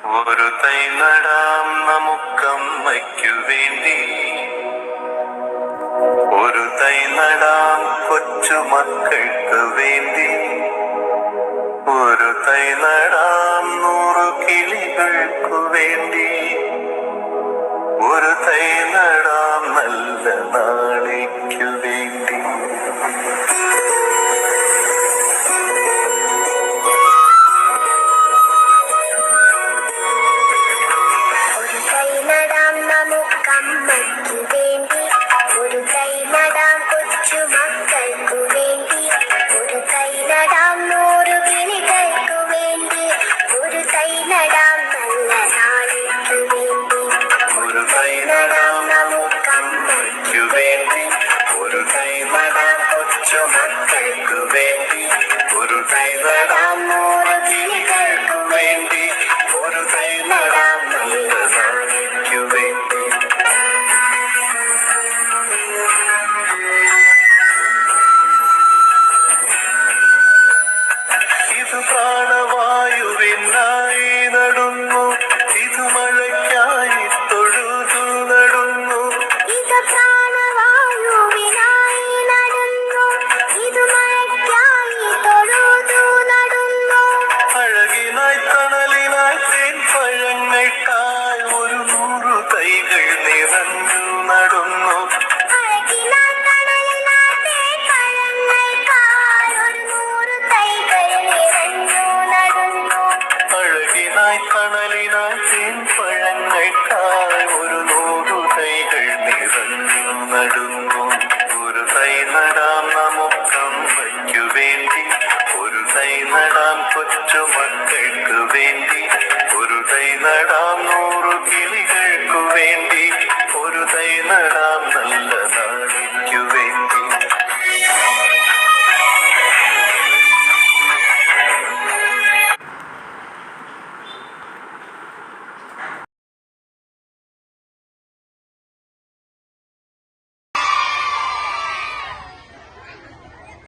ഒരു തൈ നടാം നമുക്കമ്മയ്ക്കു വേണ്ടി, ഒരു തൈ നടാം കൊച്ചുമക്കൾക്ക് വേണ്ടി, ഒരു തൈ നടാം 100 കിളികൾക്കു വേണ്ടി, ഒരു തൈ നടാം നല്ല നാളേക്കു വേണ്ടി. നമുക്കമ്മയ്ക്കു വേണ്ടി, ഒരു തൈ നടാം കൊച്ചുമക്കൾക്കു വേണ്ടി, ഒരു തൈ നടാം 100 കിളികൾക്കു വേണ്ടി, ഒരു തൈ നടാം നല്ല നാളേക്കു വേണ്ടി. ഒരു തൈ നടാം നമുക്കമ്മയ്ക്കു വേണ്ടി, ഒരു തൈ നടാം കൊച്ചുമക്കൾക്കു വേണ്ടി, ഒരു തൈ നടാം 100 കിളികൾക്കു വേണ്ടി, ഒരു തൈ നടാം നല്ല നാളേക്കു വേണ്ടി. ഇത് പ്രാണവായുവിനായി നടുന്നു, ഇത് മഴയ്ക്കായി തൊഴുതു നടുന്നു. ഇത് പ്രാണവായുവിനായി നടുന്നു, ഇത് മഴയ്ക്കായി തൊഴുതു നടുന്നു. അഴകിനായി തണലിനായി തേൻപഴങ്ങൾക്കായി 100 തൈകൾ നിറഞ്ഞു നടുന്നു. അഴകിനായി തണലിനായി തേൻപഴങ്ങൾക്കായി 100 തൈകൾ നിറഞ്ഞു നടുന്നു. അഴകിനായി തണലിനായി തേൻപഴങ്ങൾക്കായി 100 തൈകൾ നിറഞ്ഞു നടുന്നു. ഒരു തൈ നടാം നമുക്കമ്മയ്ക്കു വേണ്ടി, ഒരു തൈ നടാം കൊച്ചുമക്കൾക്ക് വേണ്ടി, ഒരു തൈ നടാം